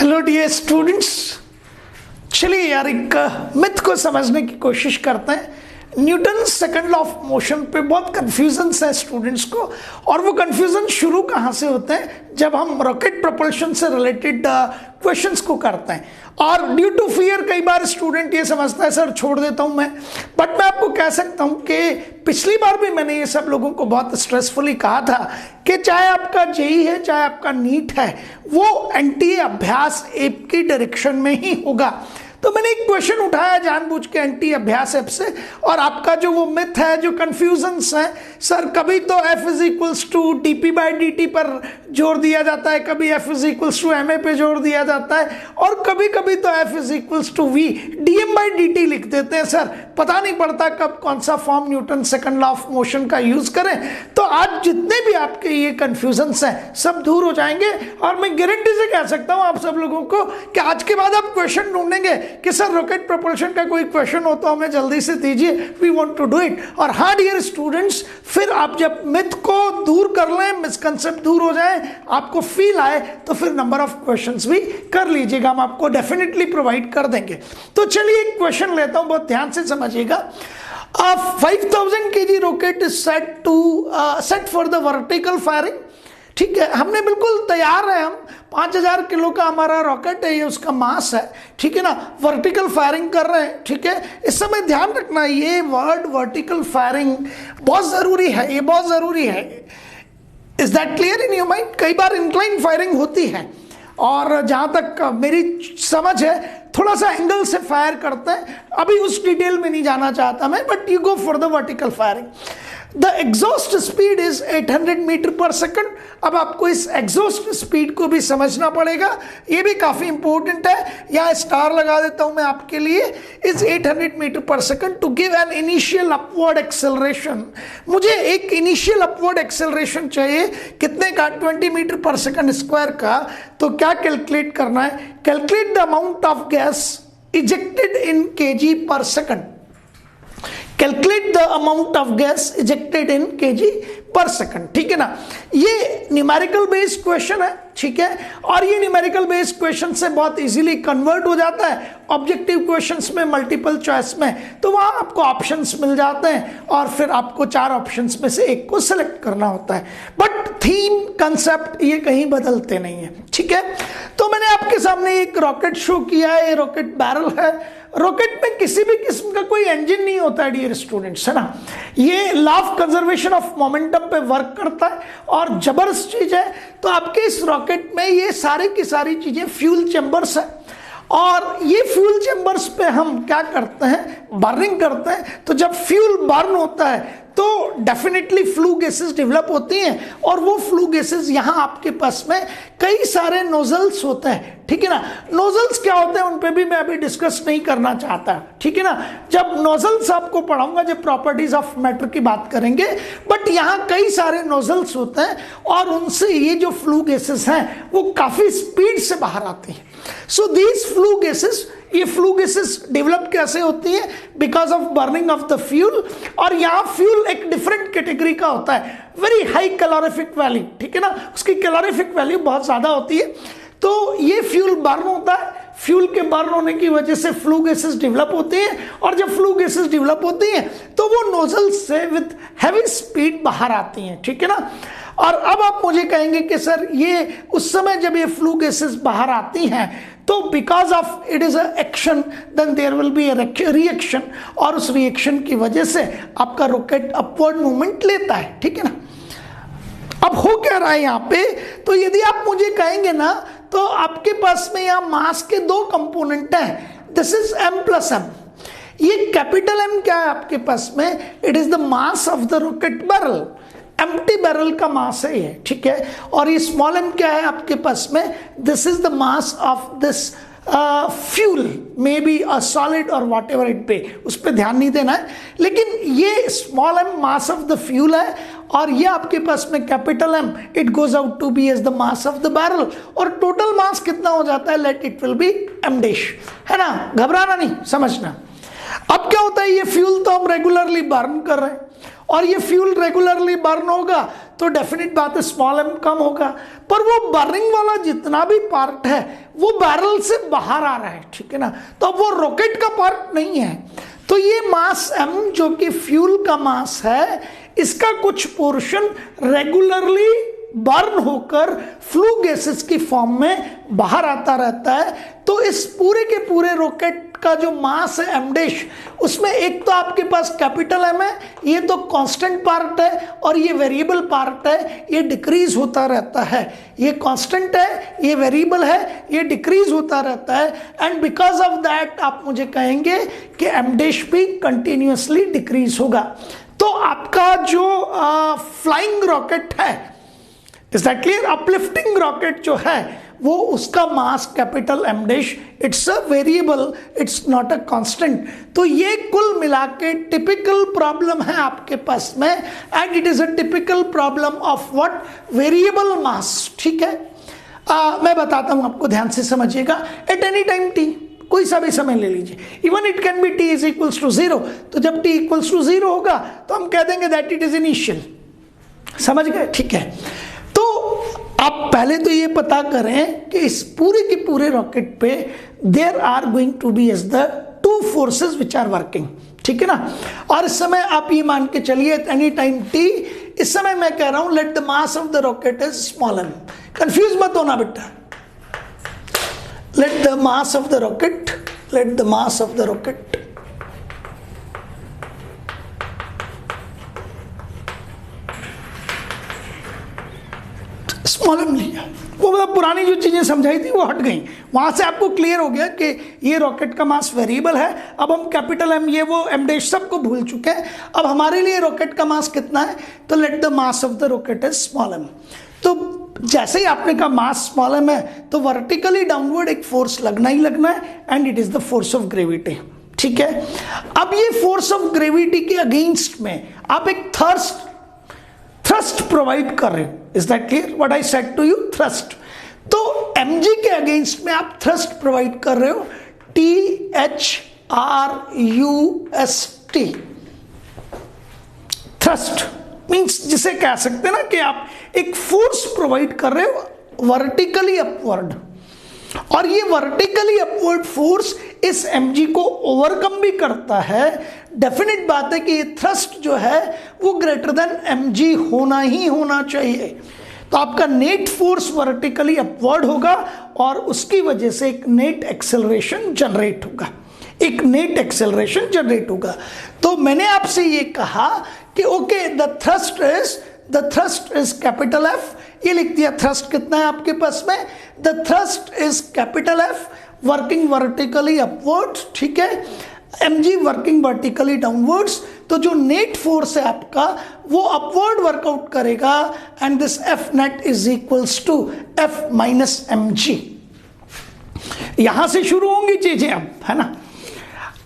Hello dear students, चलिए यार एक मिथ को समझने की कोशिश करते हैं। Newton second law of motion पे बहुत कन्फ्यूजन्स है स्टूडेंट्स को, और वो कन्फ्यूजन शुरू कहाँ से होते हैं जब हम रॉकेट प्रोपल्शन से रिलेटेड क्वेश्चंस को करते हैं। और ड्यू टू फियर कई बार स्टूडेंट ये समझता है सर छोड़ देता हूँ मैं, बट मैं आपको कह सकता हूँ कि पिछली बार भी मैंने ये सब लोगों को बहुत स्ट्रेसफुली कहा था कि चाहे आपका जेई है चाहे आपका नीट है, वो एनटीए अभ्यास ऐप की डायरेक्शन में ही होगा। तो मैंने एक क्वेश्चन उठाया जानबूझ के एनटीए अभ्यास ऐप से, और आपका जो वो मिथ है, जो कंफ्यूजन्स है, सर कभी तो F is equals to dp/dt पर जोर दिया जाता है, कभी F is equals to ma पे जोर दिया जाता है, और कभी कभी तो F is equals to v dm/dt लिख देते हैं। सर पता नहीं पड़ता कब कौन सा form Newton second law of motion का यूज करें। तो आज जितने भी आपके ये कंफ्यूजन्स हैं सब दूर हो जाएंगे, और मैं गारंटी से कह सकता हूं आप सब लोगों को कि आज के बाद आप क्वेश्चन ढूंढेंगे कि सर रॉकेट प्रोपल्शन का कोई क्वेश्चन हो तो हमें जल्दी से दीजिए, we want to do it. और हाँ डियर स्टूडेंट्स, फिर आप जब मिथ को दूर कर लें, मिसकंसेप्ट दूर हो जाए, आपको फील आए, तो फिर नंबर ऑफ क्वेश्चंस भी कर लीजिएगा, हम आपको डेफिनेटली प्रोवाइड कर देंगे। तो चलिए एक क्वेश्चन लेता हूं, बहुत ध्यान से समझिएगा। 5000 kg rocket is set for the vertical firing. ठीक है, हमने बिल्कुल तैयार है, हम 5000 किलो का हमारा रॉकेट है, ये उसका मास है, ठीक है ना, वर्टिकल फायरिंग कर रहे हैं। ठीक है, इस समय ध्यान रखना ये वर्ड वर्टिकल फायरिंग बहुत ज़रूरी है, ये बहुत ज़रूरी है। Is that clear in your mind? कई बार इंक्लाइन फायरिंग होती है, और जहाँ तक मेरी समझ है थोड़ा सा एंगल से फायर करते हैं, अभी उस डिटेल में नहीं जाना चाहता मैं, but you go for the vertical firing. The exhaust speed is 800 metre per second. अब आपको इस एग्जॉस्ट स्पीड को भी समझना पड़ेगा, ये भी काफ़ी इंपॉर्टेंट है, यहाँ स्टार लगा देता हूँ मैं आपके लिए। Is 800 metre per second to give an initial upward acceleration. मुझे एक इनिशियल अपवर्ड एक्सेलरेशन चाहिए, कितने का? 20 मीटर पर सेकंड स्क्वायर का। तो क्या कैलकुलेट करना है? Calculate the amount of gas ejected in kg पर second. Calculate the amount of gas ejected in kg पर सेकंड। ठीक है ना, ये न्यूमेरिकल बेस्ड क्वेश्चन है, ठीक है, और ये न्यूमेरिकल बेस्ड क्वेश्चन से बहुत इजीली कन्वर्ट हो जाता है ऑब्जेक्टिव क्वेश्चंस में, मल्टीपल चॉइस में। तो वहाँ आपको ऑप्शंस मिल जाते हैं, और फिर आपको 4 ऑप्शंस में से एक को सिलेक्ट करना होता है, बट थीम कंसेप्ट ये कहीं बदलते नहीं है। ठीक है, तो मैंने आपके सामने एक रॉकेट शो किया है, ये रॉकेट बैरल है। रॉकेट में किसी भी किस्म का कोई इंजन नहीं होता है डियर स्टूडेंट्स, है ना। ये law of conservation of momentum पे वर्क करता है, और जबरदस्त चीज है। तो आपके इस रॉकेट में ये सारी की सारी चीजें फ्यूल चैम्बर्स है, और ये फ्यूल चैम्बर्स पे हम क्या करते हैं? बर्निंग करते हैं। तो जब फ्यूल बर्न होता है तो डेफिनेटली फ्लू गैसेस डेवलप होती हैं, और वो फ्लू गैसेस यहाँ आपके पास में कई सारे नोजल्स होते हैं। ठीक है ना, नोजल्स क्या होते हैं उन पे भी मैं अभी डिस्कस नहीं करना चाहता, ठीक है ना। जब नोजल्स आपको पढ़ाऊंगा, जब प्रॉपर्टीज ऑफ मैटर की बात करेंगे, बट यहाँ कई सारे नोजल्स होते हैं, और उनसे ये जो फ्लू गैसेस हैं वो काफ़ी स्पीड से बाहर आती हैं। सो दीज फ्लू गैसेस, ये फ्लू गैसेस डेवलप कैसे होती है? Because of burning of the fuel. और यहाँ फ्यूल एक डिफरेंट कैटेगरी का होता है, वेरी हाई कैलोरीफिक वैल्यू, ठीक है ना, उसकी कैलोरीफिक वैल्यू बहुत ज़्यादा होती है। तो ये फ्यूल बर्न होता है, फ्यूल के बर्न होने की वजह से फ्लू गैसेस डेवलप होती हैं, और जब फ्लू गैसेस डेवलप होती हैं तो वो नोजल्स से विद हैवी स्पीड बाहर आती हैं, ठीक है ना। और अब आप मुझे कहेंगे कि सर ये उस समय जब ये फ्लू गैसेस बाहर आती हैं तो because of it is a action, then there will be a reaction, और उस रिएक्शन की वजह से आपका रॉकेट अपवर्ड मूवमेंट लेता है, ठीक है ना। अब हो क्या रहा है यहाँ पे? तो यदि आप मुझे कहेंगे ना, तो आपके पास में यहाँ मास के 2 कंपोनेंट हैं, this is m plus m। ये कैपिटल M क्या है आपके पास में? It is the mass of the rocket barrel, empty barrel का मास है ये, ठीक है। और ये स्मॉल m क्या है आपके पास में? This is the mass of this fuel, may be a solid और वॉट एवर इट बे, उस पर ध्यान नहीं देना है। लेकिन ये small m mass of the fuel है, और ये आपके पास में capital M, it goes out to be as the mass of the barrel. और टोटल मास कितना हो जाता है? Let it will be m dash, है ना, घबराना नहीं, समझना। अब क्या होता है, ये फ्यूल तो हम रेगुलरली बर्न कर रहे हैं, और ये फ्यूल रेगुलरली बर्न होगा तो डेफिनेट बात है स्मॉल m कम होगा, पर वो बर्निंग वाला जितना भी पार्ट है वो बैरल से बाहर आ रहा है, ठीक है ना, तो अब वो रॉकेट का पार्ट नहीं है। तो ये मास m जो कि फ्यूल का मास है, इसका कुछ पोर्शन रेगुलरली बर्न होकर फ्लू गैसेस की फॉर्म में बाहर आता रहता है। तो इस पूरे के पूरे रॉकेट का जो मास है m डैश, उसमें एक तो आपके पास कैपिटल M है, ये तो कांस्टेंट पार्ट है, और ये वेरिएबल पार्ट है, ये डिक्रीज होता रहता है। ये कांस्टेंट है, ये वेरिएबल है, ये डिक्रीज होता रहता है, एंड बिकॉज ऑफ दैट आप मुझे कहेंगे कि m डैश भी कंटिन्यूअसली डिक्रीज होगा। तो आपका जो फ्लाइंग रॉकेट है, is that clear, uplifting rocket जो है वो उसका mass capital M dash, it's a variable, it's not a constant. तो ये कुल मिला के टिपिकल प्रॉब्लम है आपके पास में, and it is a typical problem of what, variable mass, ठीक है। मैं बताता हूं आपको, ध्यान से समझिएगा। एट एनी टाइम t, कोई सा भी समय ले लीजिए, even it can be t is equals to 0, तो जब t इक्वल्स टू 0 होगा तो हम कह देंगे दैट इट इज इनिशियल, समझ गए, ठीक है। तो आप पहले तो ये पता करें कि इस पूरे के पूरे रॉकेट पे there are going to be as the two forces which are working, ठीक है ना। और इस समय आप ये मान के चलिए एनी टाइम t, इस समय मैं कह रहा हूं let the mass of the rocket is small m, confuse मत होना बेटा, let the mass of the rocket small m लिया। वो मतलब पुरानी जो चीजें समझाई थी वो हट गई, वहां से आपको क्लियर हो गया कि ये रॉकेट का मास वेरिएबल है। अब हम कैपिटल M, ये वो m डैश सबको भूल चुके हैं। अब हमारे लिए रॉकेट का मास कितना है, तो let the mass of the rocket is small m। तो जैसे ही आपने कहा मास स्मॉल m है, तो वर्टिकली डाउनवर्ड एक फोर्स लगना ही लगना है, and it is the force of gravity, ठीक है। अब ये फोर्स ऑफ ग्रेविटी के अगेंस्ट में आप एक थ्रस्ट प्रोवाइड कर रहे हो, is that clear what I said to you, thrust. तो mg के अगेंस्ट में आप थ्रस्ट प्रोवाइड कर रहे हो, THRUST, थ्रस्ट मीन्स जिसे कह सकते हैं ना कि आप एक फोर्स प्रोवाइड कर रहे हो वर्टिकली अपवर्ड, और ये वर्टिकली अपवर्ड फोर्स इस mg को ओवरकम भी करता है। डेफिनेट बात है कि ये थ्रस्ट जो है वो ग्रेटर देन mg होना ही होना चाहिए। तो आपका नेट फोर्स वर्टिकली अपवर्ड होगा, और उसकी वजह से एक नेट एक्सेलरेशन जनरेट होगा, तो मैंने आपसे ये कहा कि okay the thrust is capital F, ये लिख दिया। थ्रस्ट कितना है आपके पास में, the thrust is capital F working vertically upwards, ठीक है, mg वर्किंग वर्टिकली डाउनवर्ड्स। तो जो नेट फोर्स है आपका वो अपवर्ड वर्कआउट करेगा, and this F net is equals to F minus mg। यहां से शुरू होंगी चीजें अब, है ना।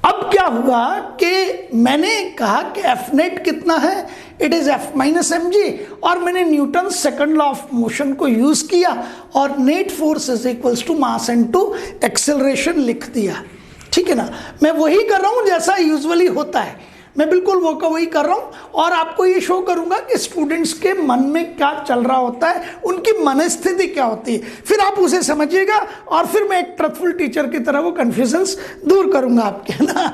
अब क्या हुआ कि मैंने कहा कि F नेट कितना है, it is F minus mg, और मैंने Newton second law of motion को यूज किया और net force is equals to mass into acceleration लिख दिया, ठीक है ना। मैं वही कर रहा हूं जैसा यूजुअली होता है, मैं बिल्कुल वो का वही कर रहा हूं, और आपको ये शो करूंगा कि स्टूडेंट्स के मन में क्या चल रहा होता है, उनकी मनस्थिति क्या होती है, फिर आप उसे समझिएगा, और फिर मैं एक ट्रथफुल टीचर की तरह वो कंफ्यूजन्स दूर करूंगा आपके, है ना।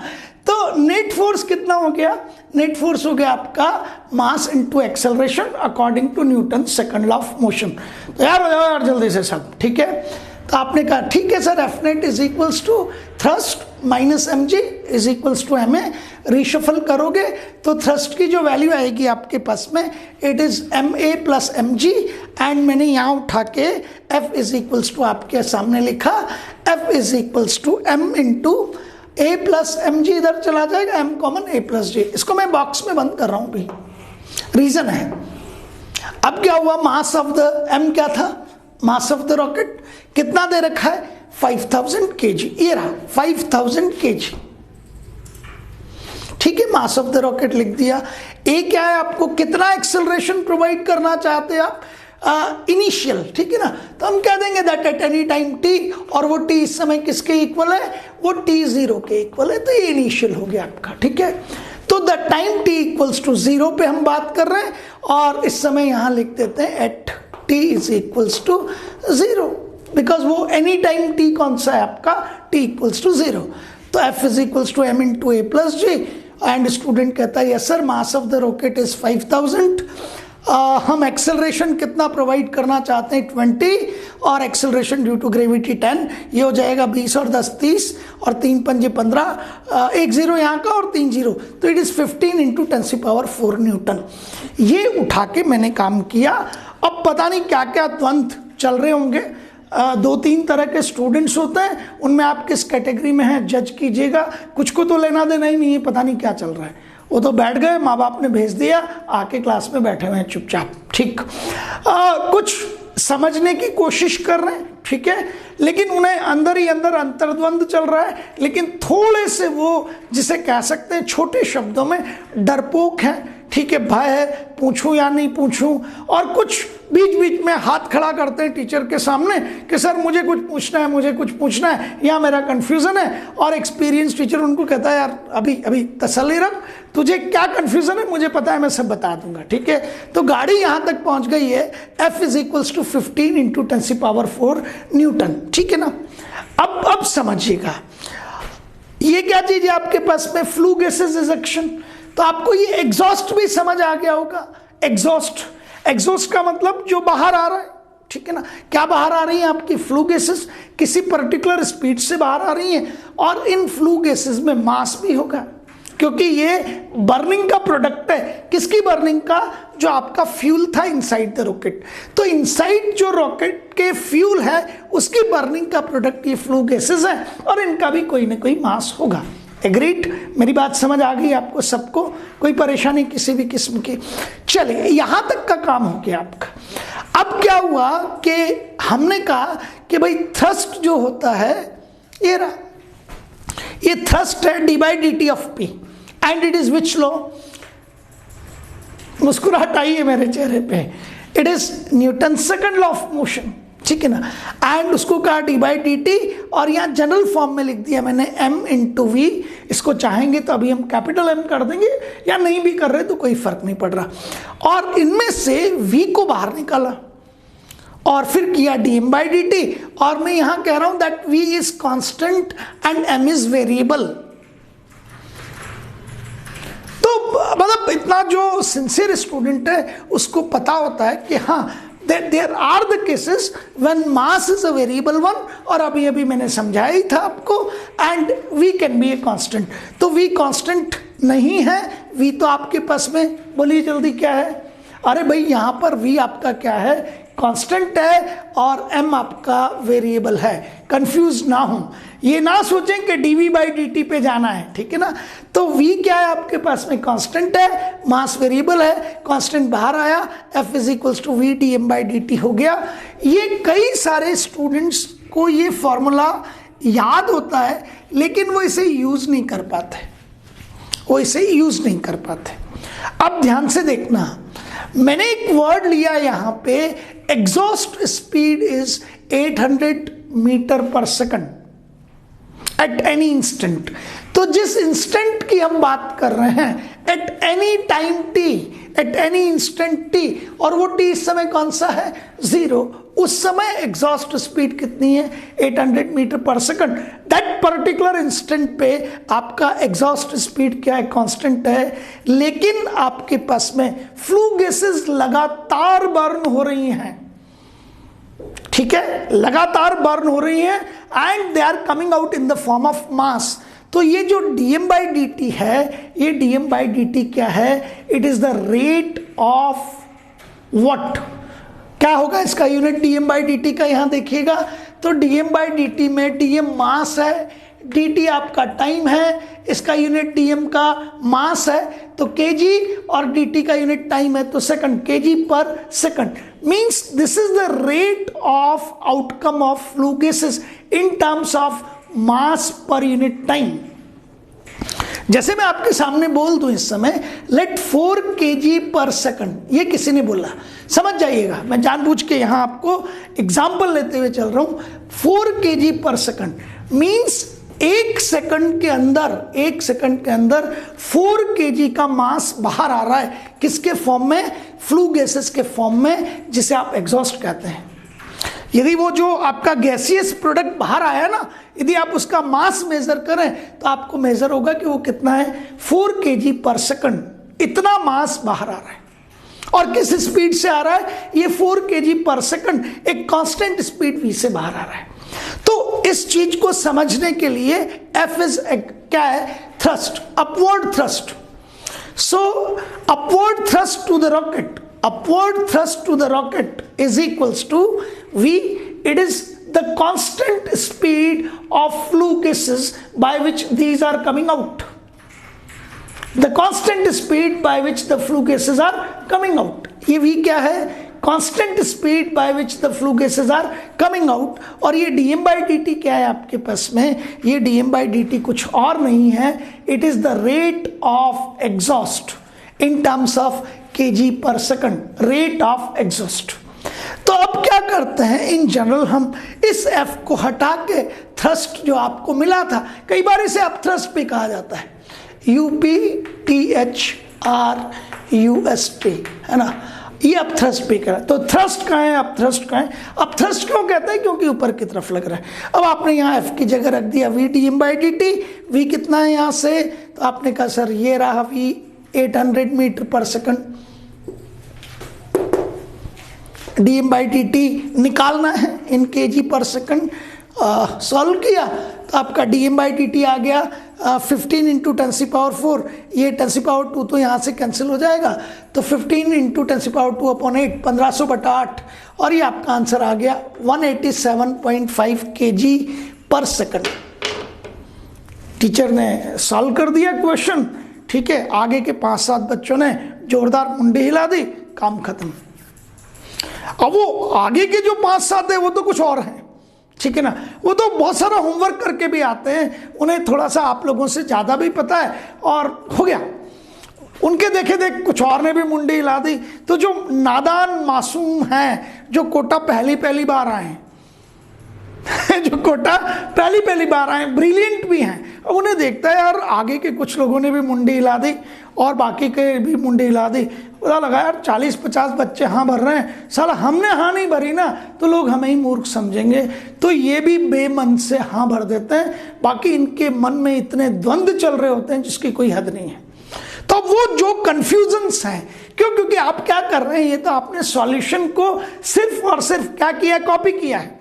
तो नेट फोर्स कितना हो गया, नेट फोर्स हो गया आपका mass into acceleration according to Newton second law of motion. तो यार हो जाओ यार जल्दी से सब, ठीक है। तो आपने कहा ठीक है sir, F net is equals to thrust minus mg is equals to ma, reshuffle करोगे तो थ्रस्ट की जो वैल्यू आएगी आपके पास में, it is ma plus mg, and मैंने यहाँ उठा के F इज इक्वल्स टू आपके सामने लिखा, F is equals to m into a plus mg, इधर चला जाएगा m common a plus g। इसको मैं बॉक्स में बंद कर रहा हूँ भी, रीजन है। अब क्या हुआ, मास ऑफ द m क्या था, मास ऑफ द रॉकेट कितना दे रखा है, 5000 kg, ये रहा 5000 kg, ठीक है। मास ऑफ द रॉकेट लिख दिया। ए क्या है, आपको कितना एक्सेलरेशन प्रोवाइड करना चाहते हैं आप, इनिशियल, ठीक है ना। तो हम कह देंगे that at any time t, और वो t इस समय किसके इक्वल है, वो t0 के इक्वल है, तो ये इनिशियल हो गया आपका, ठीक है। तो the time t equals to 0 पे हम बात कर रहे हैं, और इस समय यहां लिख देते हैं at t is equals to 0, because वो एनी टाइम t कौन सा है आपका, t इक्वल्स टू 0। तो f is equals to m into a plus g, and student कहता है yes sir mass of the rocket is 5000, हम एक्सेलरेशन कितना प्रोवाइड करना चाहते हैं 20, और एक्सेलरेशन ड्यू टू ग्रेविटी 10, ये हो जाएगा 20 और 10 30, और 3 पंजे 15, एक जीरो यहाँ का और 3 जीरो, तो इट इज़ 15 इंटू 10⁴ न्यूटन। ये उठा के मैंने काम किया। अब पता नहीं क्या क्या द्वंद्व चल रहे होंगे, 2-3 तरह के स्टूडेंट्स होते हैं, उनमें आप किस कैटेगरी में हैं जज कीजिएगा। कुछ को तो लेना देना ही नहीं है, पता नहीं क्या चल रहा है, वो तो बैठ गए, माँ बाप ने भेज दिया, आके क्लास में बैठे हुए हैं चुपचाप, ठीक। कुछ समझने की कोशिश कर रहे हैं, ठीक है, लेकिन उन्हें अंदर ही अंदर अंतर्द्वंद चल रहा है, लेकिन थोड़े से वो जिसे कह सकते हैं छोटे शब्दों में डरपोक हैं, ठीक है, भय है, पूछूं या नहीं पूछूं, और कुछ बीच बीच में हाथ खड़ा करते हैं टीचर के सामने कि सर मुझे कुछ पूछना है, मुझे कुछ पूछना है, या मेरा कन्फ्यूज़न है, और एक्सपीरियंस टीचर उनको कहता है यार अभी अभी तसल्ली रख, तुझे क्या कन्फ्यूज़न है मुझे पता है, मैं सब बता दूंगा, ठीक है। तो गाड़ी यहाँ तक पहुँच गई है, F is equals to 15 into 10⁴ newton, ठीक है ना। अब समझिएगा, ये क्या चीज़ है आपके पास में, फ्लू गैसेज इजेक्शन। तो आपको ये एग्जॉस्ट भी समझ आ गया होगा। एग्जॉस्ट का मतलब जो बाहर आ रहा है, ठीक है ना। क्या बाहर आ रही है आपकी फ्लू गैसेस, किसी पर्टिकुलर स्पीड से बाहर आ रही हैं, और इन फ्लू गैसेस में मास भी होगा, क्योंकि ये बर्निंग का प्रोडक्ट है। किसकी बर्निंग का, जो आपका फ्यूल था इनसाइड द रॉकेट। तो इनसाइड जो रॉकेट के फ्यूल है उसकी बर्निंग का प्रोडक्ट ये फ्लू गैसेस है, और इनका भी कोई ना कोई मास होगा। एग्रीड, मेरी बात समझ आ गई आपको सबको, कोई परेशानी किसी भी किस्म की। चलिए यहां तक का काम हो गया आपका। अब क्या हुआ कि हमने कहा कि भाई थ्रस्ट जो होता है ये रहा, ये थ्रस्ट है d/dt of p, and it is which law, मुस्कुराहट आई है मेरे चेहरे पे, it is Newton second law of motion, ठीक है ना। एंड उसको कहा d/dt, और यहाँ जनरल फॉर्म में लिख दिया मैंने m इंटू वी। इसको चाहेंगे तो अभी हम कैपिटल M कर देंगे, या नहीं भी कर रहे तो कोई फर्क नहीं पड़ रहा। और इनमें से v को बाहर निकाला और फिर किया dm/dt, और मैं यहाँ कह रहा हूं that v is constant and m is variable. तो मतलब इतना जो सिंसियर स्टूडेंट है उसको पता होता है कि हाँ there are the cases when mass is a variable one, और अभी अभी मैंने समझाया ही था आपको, and v can be a constant। तो v constant नहीं है, v तो आपके पास में, बोलिए जल्दी क्या है, अरे भाई यहाँ पर v आपका क्या है, कांस्टेंट है, और m आपका वेरिएबल है। कंफ्यूज ना हो, ये ना सोचें कि dv/dt पे जाना है, ठीक है ना। तो v क्या है आपके पास में, कांस्टेंट है, मास वेरिएबल है, कांस्टेंट बाहर आया, f is equals to v dm/dt हो गया। ये कई सारे स्टूडेंट्स को ये फॉर्मूला याद होता है, लेकिन वो इसे यूज नहीं कर पाते, अब ध्यान से देखना, मैंने एक वर्ड लिया यहाँ पे, exhaust speed is 800 metre per second at any instant. तो जिस इंस्टेंट की हम बात कर रहे हैं, at any time t, at any instant t, और वो t इस समय कौन सा है, 0, उस समय एग्जॉस्ट स्पीड कितनी है, 800 metre per second. That particular instant पे आपका एग्जॉस्ट स्पीड क्या है, कांस्टेंट है, लेकिन आपके पास में फ्लू गैसेस लगातार बर्न हो रही हैं, ठीक है, लगातार बर्न हो रही हैं, and they are coming out in the form of mass. तो ये जो dm/dt है, ये dm/dt क्या है, it is the rate of what, क्या होगा इसका यूनिट dm/dt का, यहां देखिएगा। तो dm/dt में dm मास है, dt आपका टाइम है, इसका यूनिट dm का मास है तो kg, और dt का यूनिट टाइम है तो सेकंड, kg पर second. Means this is the rate of outcome of flue gases in terms of mass per unit time. जैसे मैं आपके सामने बोल दूं इस समय, लेट 4 kg पर सेकंड, ये किसी ने बोला, समझ जाइएगा, मैं जानबूझ के यहां आपको एग्जाम्पल लेते हुए चल रहा हूं। 4 kg पर सेकंड मींस 1 सेकंड के अंदर 4 kg का मास बाहर आ रहा है, किसके फॉर्म में? फ्लू गैसेस के फॉर्म में, जिसे आप एग्जॉस्ट कहते हैं। यदि वो जो आपका गैसियस प्रोडक्ट बाहर आया ना, यदि आप उसका मास मेजर करें तो आपको मेजर होगा कि वो कितना है, 4 kg पर सेकंड। इतना मास बाहर आ रहा है और किस स्पीड से आ रहा है? ये 4 kg पर सेकंड एक कांस्टेंट स्पीड v से बाहर आ रहा है। तो इस चीज को समझने के लिए F इज क्या है? Thrust, upward thrust. So upward thrust to the rocket is equals to V. It is the constant speed of flue gases by which these are coming out. The constant speed by which the flue gases are coming out. ये V क्या है? Constant speed by which the flue gases are coming out. और ये dm by dt क्या है आपके पास में? ये dm by dt कुछ और नहीं है, it is the rate of exhaust in terms of kg per second, rate of exhaust. तो अब क्या करते हैं, इन जनरल हम इस F को हटा के थ्रस्ट जो आपको मिला था, कई बार इसे अब थ्रस्ट भी कहा जाता है, UPTHRUST, है ना, ये अब थ्रस्ट भी करा। तो थ्रस्ट कहाँ है? अब थ्रस्ट कहाँ है? अब थ्रस्ट क्यों कहते हैं? क्योंकि ऊपर की तरफ लग रहा है। अब आपने यहाँ F की जगह रख दिया V dm by dt। V कितना है यहाँ से? तो आपने कहा सर ये रहा V 800 metre per second. dm by dt निकालना है इन kg पर सेकंड। सॉल्व किया तो आपका dm by dt आ गया 15 इंटू 10⁴। ये 10⁴ तो यहाँ से कैंसिल हो जाएगा, तो 15 इंटू 10⁴/8 1500/8, और ये आपका आंसर आ गया 187.5 kg पर सेकंड। टीचर ने सॉल्व कर दिया क्वेश्चन, ठीक है। आगे के 5-7 बच्चों ने जोरदार मुंडी हिला दी, काम खत्म। अब वो आगे के जो 5-7 है वो तो कुछ और हैं, ठीक है ना, वो तो बहुत सारा होमवर्क करके भी आते हैं, उन्हें थोड़ा सा आप लोगों से ज़्यादा भी पता है और हो गया। उनके देखे देख कुछ और ने भी मुंडी हिला दी। तो जो नादान मासूम हैं, जो कोटा पहली बार आए हैं जो कोटा पहली बार आए, ब्रिलियंट भी हैं, अब उन्हें देखता है यार आगे के कुछ लोगों ने भी मुंडी हिला दी और बाकी के भी मुंडी हिला दी, पता लगा यार 40-50 बच्चे हाँ भर रहे हैं, साला हमने हाँ नहीं भरी ना तो लोग हमें ही मूर्ख समझेंगे, तो ये भी बेमन से हाँ भर देते हैं। बाकी इनके मन में इतने द्वंद्व चल रहे होते हैं जिसकी कोई हद नहीं है। तो वो जो कंफ्यूजन्स हैं, क्योंकि आप क्या कर रहे हैं, ये तो आपने सॉल्यूशन को सिर्फ और सिर्फ क्या किया है, कॉपी किया है।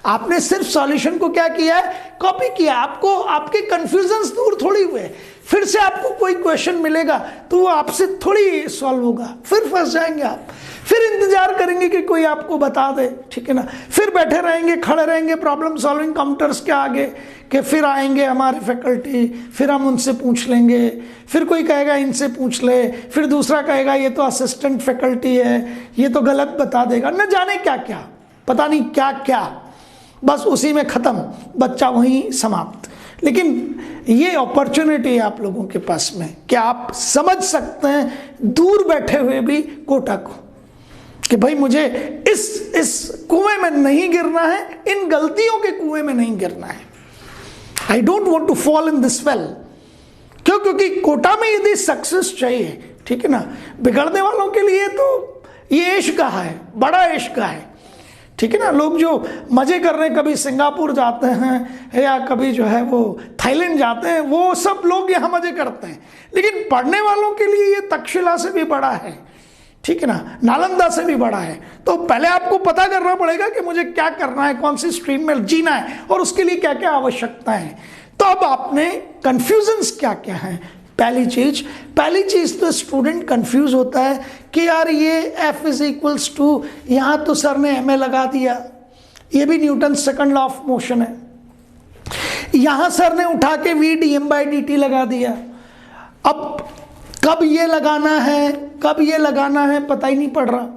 आपने सिर्फ सॉल्यूशन को क्या किया है, कॉपी किया। आपको आपके कंफ्यूजन्स दूर थोड़ी हुए। फिर से आपको कोई क्वेश्चन मिलेगा तो वो आपसे थोड़ी सॉल्व होगा, फिर फंस जाएंगे आप, फिर इंतजार करेंगे कि कोई आपको बता दे, ठीक है ना, फिर बैठे रहेंगे, खड़े रहेंगे प्रॉब्लम सॉल्विंग काउंटर्स के आगे कि फिर आएंगे हमारे फैकल्टी, फिर हम उनसे पूछ लेंगे, फिर कोई कहेगा इनसे पूछ ले, फिर दूसरा कहेगा ये तो असिस्टेंट फैकल्टी है, ये तो गलत बता देगा, न जाने क्या क्या, पता नहीं क्या क्या, बस उसी में ख़त्म, बच्चा वहीं समाप्त। लेकिन ये अपॉर्चुनिटी है आप लोगों के पास में कि आप समझ सकते हैं दूर बैठे हुए भी कोटा को कि भाई मुझे इस कुएं में नहीं गिरना है, इन गलतियों के कुएं में नहीं गिरना है। I don't want to fall in this well. क्यों? क्योंकि कोटा में यदि सक्सेस चाहिए, ठीक है ना, बिगड़ने वालों के लिए तो ये इश्क का है, बड़ा इश्क का है, ठीक है ना। लोग जो मजे कर रहे हैं, कभी सिंगापुर जाते हैं या कभी जो है वो थाईलैंड जाते हैं, वो सब लोग यहाँ मजे करते हैं, लेकिन पढ़ने वालों के लिए ये तक्षशिला से भी बड़ा है, ठीक है ना, नालंदा से भी बड़ा है। तो पहले आपको पता करना पड़ेगा कि मुझे क्या करना है, कौन सी स्ट्रीम में जीना है और उसके लिए क्या क्या आवश्यकता है। तो अब आपने कन्फ्यूजन्स क्या क्या हैं, पहली चीज तो स्टूडेंट कंफ्यूज होता है कि यार ये F इज इक्वल्स टू, यहाँ तो सर ने ma लगा दिया, ये भी Newton second law of motion है, यहाँ सर ने उठा के V dm by dt लगा दिया। अब कब ये लगाना है, कब ये लगाना है पता ही नहीं पड़ रहा।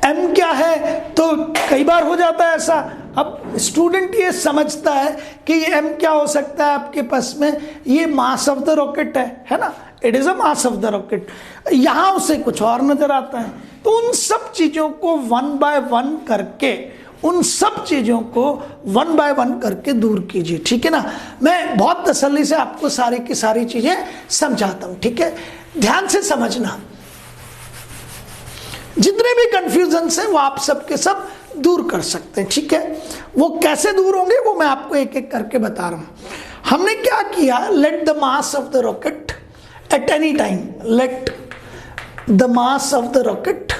M क्या है, तो कई बार हो जाता है ऐसा। अब स्टूडेंट ये समझता है कि ये M क्या हो सकता है आपके पास में, ये मास ऑफ द रॉकेट है ना, it is a mass of the rocket. यहाँ उसे कुछ और नजर आता है। तो उन सब चीजों को 1 by 1 करके उन सब चीज़ों को 1 बाय 1 करके दूर कीजिए, ठीक है ना। मैं बहुत तसल्ली से आपको सारी की सारी चीज़ें समझाता हूँ, ठीक है। ध्यान से समझना, जितने भी कंफ्यूजन है वो आप सबके सब दूर कर सकते हैं, ठीक है। वो कैसे दूर होंगे वो मैं आपको एक एक करके बता रहा हूं। हमने क्या किया, let the mass of the rocket at any time, let the mass of the rocket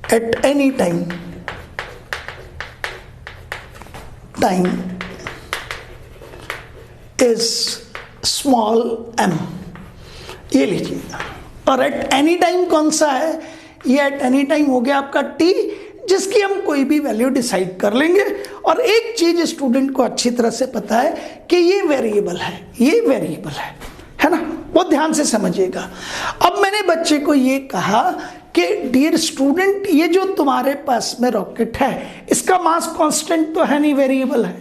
at any time is small m, ये लीजिए। और एट एनी टाइम कौन सा है, ये एट एनी टाइम हो गया आपका t, जिसकी हम कोई भी वैल्यू डिसाइड कर लेंगे। और एक चीज स्टूडेंट को अच्छी तरह से पता है कि ये वेरिएबल है, ये वेरिएबल है ना, बहुत ध्यान से समझिएगा। अब मैंने बच्चे को ये कहा कि डियर स्टूडेंट, ये जो तुम्हारे पास में रॉकेट है इसका मास कांस्टेंट तो है नहीं, वेरिएबल है,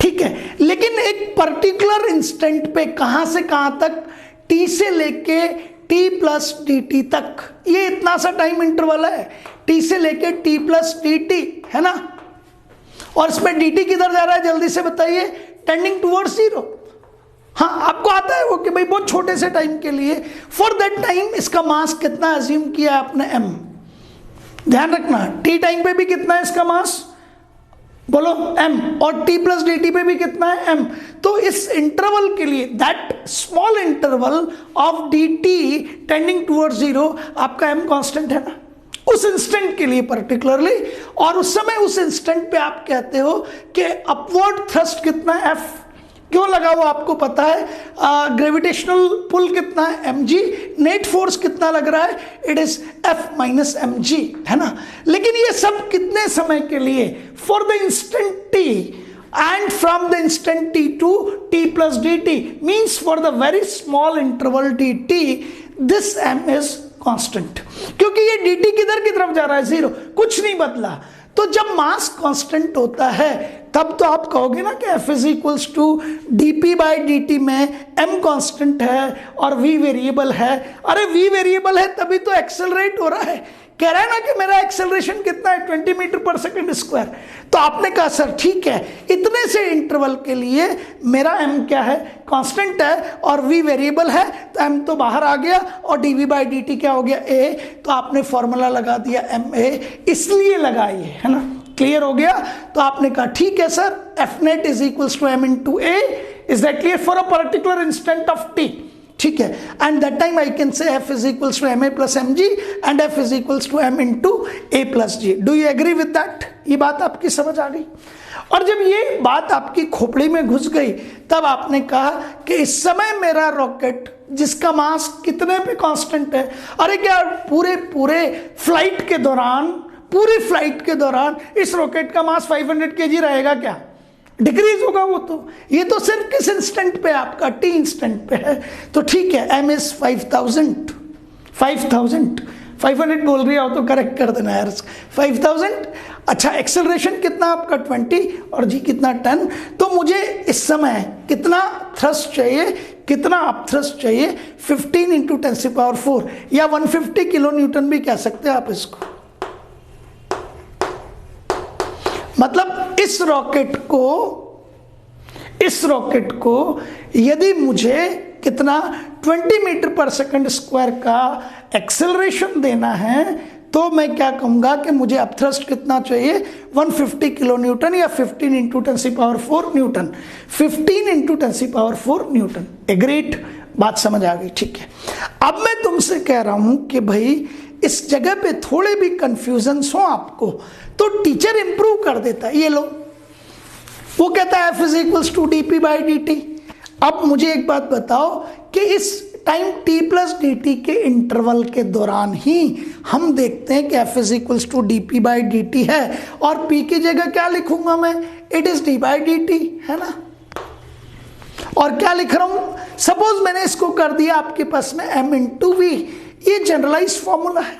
ठीक है। लेकिन एक पर्टिकुलर इंस्टेंट पे कहां से कहां तक, t से लेके t प्लस dt तक, ये इतना सा टाइम इंटरवल है, t से लेके t प्लस dt, है ना। और इसमें dt किधर जा रहा है जल्दी से बताइए, टेंडिंग टुवर्ड्स 0। हाँ, आपको आता है वो कि भाई बहुत छोटे से टाइम के लिए, फॉर दैट टाइम इसका मास कितना अज्यूम किया आपने, m। ध्यान रखना, t टाइम पे भी कितना है इसका मास, बोलो m, और t प्लस dt पे भी कितना है m। तो इस इंटरवल के लिए, that small interval of dt tending towards 0, आपका m कांस्टेंट है ना, उस इंस्टेंट के लिए पर्टिकुलरली। और उस समय उस इंस्टेंट पे आप कहते हो कि अपवर्ड थ्रस्ट कितना है, f। क्यों लगा वो आपको पता है, ग्रेविटेशनल पुल कितना है, mg, नेट फोर्स कितना लग रहा है, it is F minus mg, है ना। लेकिन ये सब कितने समय के लिए, for the instant t and from the instant t to t plus dt, means for the very small interval dt, this m is constant। क्योंकि ये dt किधर की तरफ जा रहा है, 0, कुछ नहीं बदला। तो जब मास कांस्टेंट होता है तब तो आप कहोगे ना कि F is equals to dp by dt में m कांस्टेंट है और v वेरिएबल है। अरे v वेरिएबल है तभी तो एक्सेलरेट हो रहा है, कह रहा है ना कि मेरा एक्सेलरेशन कितना है, 20 मीटर पर सेकंड स्क्वायर। तो आपने कहा सर ठीक है, इतने से इंटरवल के लिए मेरा m क्या है, कांस्टेंट है, और v वेरिएबल है, तो m तो बाहर आ गया और dv बाई dt क्या हो गया, a। तो आपने फॉर्मूला लगा दिया ma, इसलिए लगाइए, है ना, क्लियर हो गया। तो आपने कहा ठीक है sir, F net is equals to m into a, is that clear, for a particular instant of t, ठीक है। And that time I can say f is equals to ma plus mg and f is equals to m into a plus g। Do you agree with that, ये बात आपकी समझ आ गई। और जब ये बात आपकी खोपड़ी में घुस गई तब आपने कहा कि इस समय मेरा रॉकेट जिसका मास कितने पे कांस्टेंट है, अरे क्या पूरे फ्लाइट के दौरान, पूरी फ्लाइट के दौरान इस रॉकेट का मास 500 kg रहेगा क्या, डिक्रीज होगा वो तो। ये तो सिर्फ किस इंस्टेंट पे, आपका टी इंस्टेंट पे है। तो ठीक है, एम इज 5000, 500 बोल रही हो तो करेक्ट कर देना यार, 5000। अच्छा, एक्सेलरेशन कितना आपका 20 और जी कितना 10। तो मुझे इस समय कितना थ्रस्ट चाहिए, कितना अप थ्रस्ट चाहिए, 15 इंटू 10⁴, या 150 किलो न्यूटन भी कह सकते हैं आप इसको। मतलब इस रॉकेट को यदि मुझे कितना 20 मीटर पर सेकंड स्क्वायर का एक्सेलरेशन देना है, तो मैं क्या कहूंगा कि मुझे अपथ्रस्ट कितना चाहिए, 150 किलो न्यूटन या 15 into 10⁴ Newton, 15 into 10⁴ Newton. Agreed, बात समझ आ गई, ठीक है। अब मैं तुमसे कह रहा हूं कि भाई इस जगह पे थोड़े भी कंफ्यूजन हो आपको तो टीचर इंप्रूव कर देता है। ये लो, वो कहता है F is equals to dp by dt। अब मुझे एक बात बताओ कि इस टाइम t प्लस dt के इंटरवल के दौरान ही हम देखते हैं कि F is equals to dp by dt है, और p की जगह क्या लिखूंगा मैं, it is d by dt, है ना। और क्या लिख रहा हूं, सपोज मैंने इसको कर दिया आपके पास में m इंटू v, ये जनरलाइज फॉर्मूला है।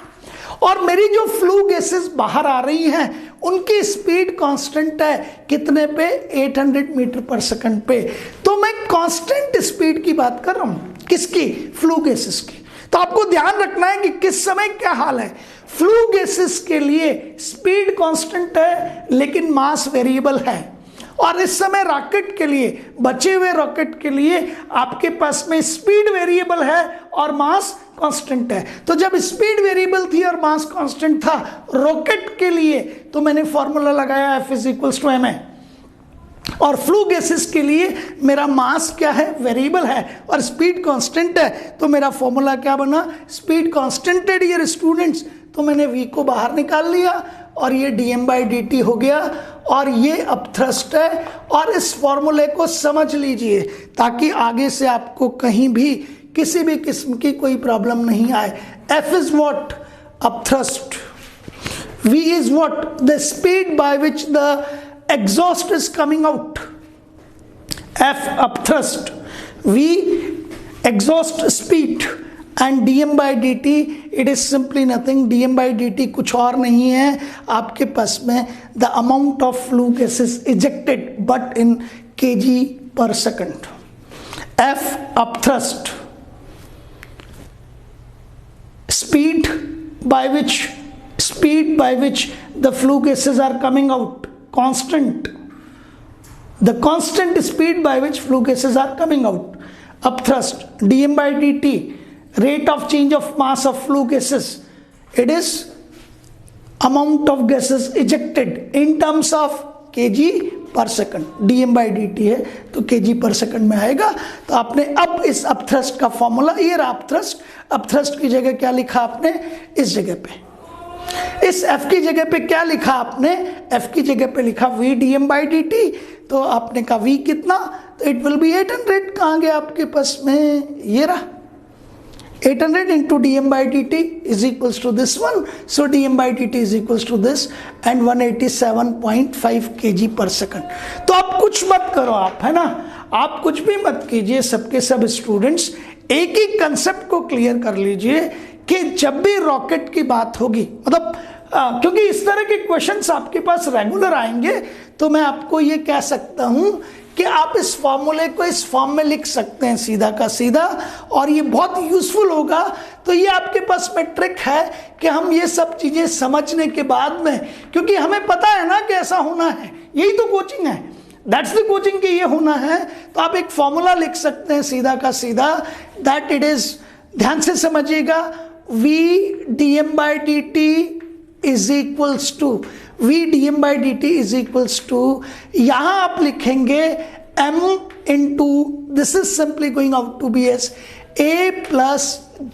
और मेरी जो फ्लू गैसेस बाहर आ रही हैं उनकी स्पीड कांस्टेंट है कितने पे, 800 मीटर पर सेकंड पे। तो मैं कांस्टेंट स्पीड की बात कर रहा हूं, किसकी, फ्लू गैसेस की। तो आपको ध्यान रखना है कि किस समय क्या हाल है। फ्लू गैसेस के लिए स्पीड कांस्टेंट है लेकिन मास वेरिएबल है, और इस समय रॉकेट के लिए, बचे हुए रॉकेट के लिए आपके पास में स्पीड वेरिएबल है और मास कांस्टेंट है। तो जब स्पीड वेरिएबल थी और मास कांस्टेंट था रॉकेट के लिए, तो मैंने फॉर्मूला लगाया F = ma, और फ्लू गैसेस के लिए मेरा मास क्या है, वेरिएबल है, और स्पीड कांस्टेंट है। तो मेरा फॉर्मूला क्या बना, स्पीड कांस्टेंट है डियर स्टूडेंट्स। तो मैंने v को बाहर निकाल लिया और ये dm/dt हो गया, और ये अपथ्रस्ट है। और इस फॉर्मूले को समझ लीजिए ताकि आगे से आपको कहीं भी किसी भी किस्म की कोई प्रॉब्लम नहीं आए। F is what, upthrust. V is what, the speed by which the exhaust is coming out. F upthrust, V exhaust speed, and dm/dt it is simply nothing, dm/dt कुछ और नहीं है आपके पास में the amount of flue gases ejected but in kg/second. F upthrust, speed by which the flue gases are coming out, constant, the constant speed by which flue gases are coming out. Upthrust, dm/dt, rate of change of mass of flue gases, it is amount of gases ejected in terms of kg/second. dm/dt है तो kg/second में आएगा। तो आपने अब इस upthrust का formula, ये रहा अपथ्रस्ट की जगह क्या लिखा आपने, इस जगह पे, इस f की जगह पे क्या लिखा आपने, f की जगह पे लिखा v dm/dt। तो आपने कहा v कितना, तो इट विल बी 800। कहाँ गया आपके पास में, ये रहा 800 into dm/dt is equals to this one. So dm/dt is equals to this and 187.5 kg/second. तो आप कुछ मत करो, आप है ना, आप कुछ भी मत कीजिए, सबके सब स्टूडेंट्स एक ही कंसेप्ट को क्लियर कर लीजिए कि जब भी रॉकेट की बात होगी, मतलब क्योंकि इस तरह के क्वेश्चंस आपके पास रेगुलर आएंगे, तो मैं आपको ये कह सकता हूं कि आप इस फॉर्मूले को इस फॉर्म में लिख सकते हैं सीधा का सीधा, और ये बहुत यूजफुल होगा। तो ये आपके पास में ट्रिक है कि हम ये सब चीजें समझने के बाद में, क्योंकि हमें पता है ना कि ऐसा होना है, यही तो कोचिंग है, दैट्स द कोचिंग कि ये होना है। तो आप एक फॉर्मूला लिख सकते हैं सीधा का सीधा, दैट इट इज, ध्यान से समझिएगा, v dm/dt is equals to, v dm/dt is equals to, यहां आप लिखेंगे m into, this is simply going out to be as a plus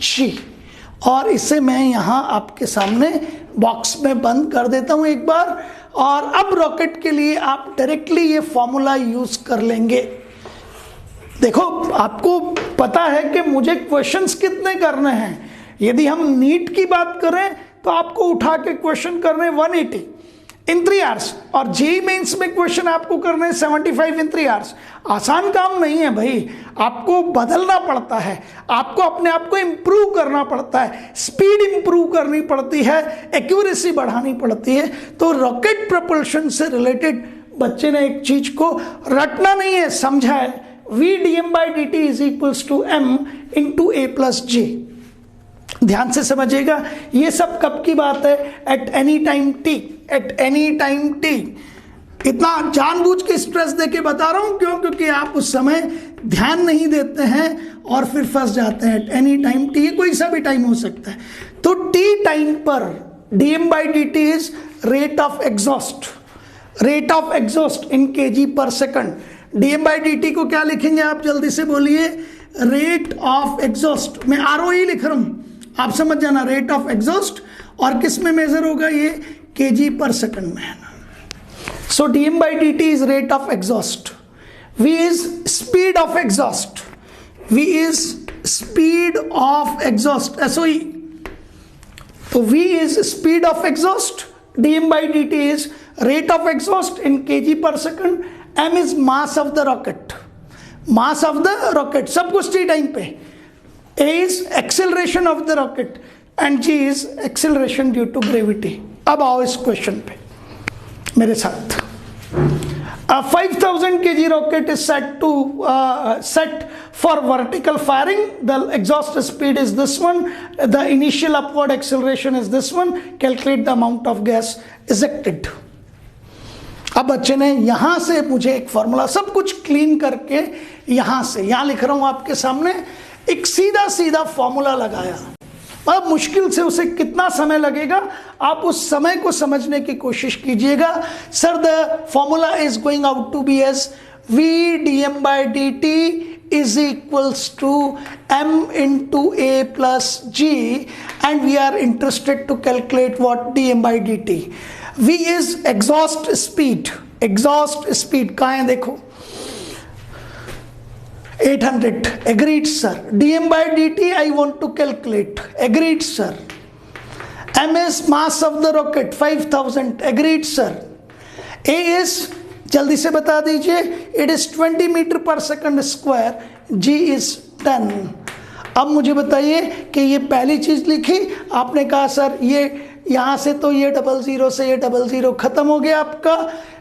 g, और इसे मैं यहां आपके सामने बॉक्स में बंद कर देता हूं एक बार। और अब रॉकेट के लिए आप डायरेक्टली ये फॉर्मूला यूज कर लेंगे। देखो आपको पता है कि मुझे क्वेश्चंस कितने करने हैं। यदि हम नीट की बात करें तो आपको उठा के क्वेश्चन करने 180 इन 3 आवर्स, और जेईई मेंस में क्वेश्चन आपको करने 75 इन 3 आवर्स। आसान काम नहीं है भाई, आपको बदलना पड़ता है, आपको अपने आप को इम्प्रूव करना पड़ता है, स्पीड इम्प्रूव करनी पड़ती है, एक्यूरेसी बढ़ानी पड़ती है। तो रॉकेट प्रपल्शन से रिलेटेड बच्चे ने एक चीज को रटना नहीं है, समझा है, v dm/dt is equals to m into a plus j। ध्यान से समझिएगा, ये सब कब की बात है, at any time T, at any time T. इतना जानबूझ के स्ट्रेस देके बता रहा हूं, क्यों, क्योंकि आप उस समय ध्यान नहीं देते हैं और फिर फंस जाते हैं। एट एनी टाइम टी, कोई सा भी टाइम हो सकता है। तो टी टाइम पर dm/dt is rate of exhaust, rate of exhaust in kg/second। dm/dt को क्या लिखेंगे आप जल्दी से बोलिए, रेट ऑफ एग्जॉस्ट, मैं ROE लिख रहा हूं, आप समझ जाना, रेट ऑफ एग्जॉस्ट, और किस में मेजर होगा, ये kg/second में है ना। So dm/dt is rate of exhaust, v is speed of exhaust, v is speed of exhaust, SOE। तो v is speed of exhaust, dm/dt is rate of exhaust in kg/second, m is mass of the rocket, mass of the rocket, सब कुछ t time पे, a is acceleration of the rocket, and g is acceleration due to gravity. अब आओ इस question पे मेरे साथ। 5000 kg rocket is set for vertical firing. The exhaust speed is this one. The initial upward acceleration is this one. Calculate the amount of gas ejected. अब बच्चे ने यहां से मुझे एक फॉर्मूला सब कुछ क्लीन करके यहां लिख रहा हूं आपके सामने, एक सीधा सीधा फॉर्मूला लगाया। अब मुश्किल से उसे कितना समय लगेगा, आप उस समय को समझने की कोशिश कीजिएगा। Sir the formula is going out to be as V dm by dt is equals to m into a plus g, and we are interested to calculate what dm by dt. V is exhaust speed कहाँ है देखो 800, agreed sir. dm by dt I want to calculate, agreed sir. m is mass of the rocket 5000, agreed sir. a is, जल्दी से बता दीजिए, it is 20 metre per second square, g is 10। अब मुझे बताइए कि ये पहली चीज लिखी, आपने कहा सर ये यहाँ से तो ये 00 से ये 00 खत्म हो गया आपका,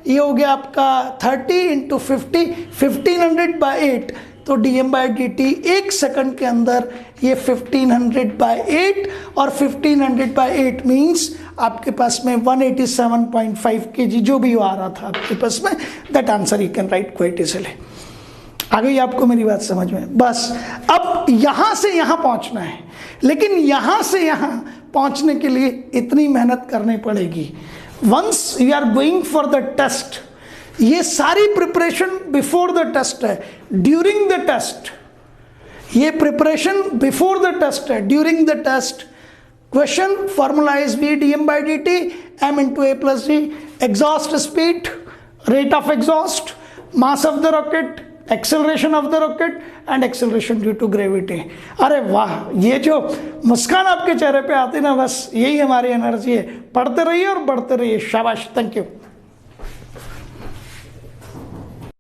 ये हो गया आपका 30 इंटू 50, 1500 बाई 8, तो dm बाई dt एक सेकंड के अंदर ये 1500 बाई 8, और 1500 बाई 8 मीन्स आपके पास में 187.5 kg जो भी आ रहा था आपके पास में, that answer you can write quite easily. आ गई आपको मेरी बात समझ में? बस अब यहां से यहां पहुंचना है, लेकिन यहां से यहां पहुंचने के लिए इतनी मेहनत करनी पड़ेगी। Once you are going for the test, ये सारी प्रिपरेशन बिफोर द टेस्ट है, ड्यूरिंग द टेस्ट ये प्रिपरेशन बिफोर द टेस्ट है। During the test question formula is V dm by dt m into a plus g, exhaust speed, rate of exhaust, mass of the rocket, acceleration of the rocket and acceleration due to gravity। अरे वाह, ये जो मुस्कान आपके चेहरे पे आती ना, बस यही हमारी एनर्जी है। पढ़ते रहिए और बढ़ते रहिए, शाबाश, थैंक यू।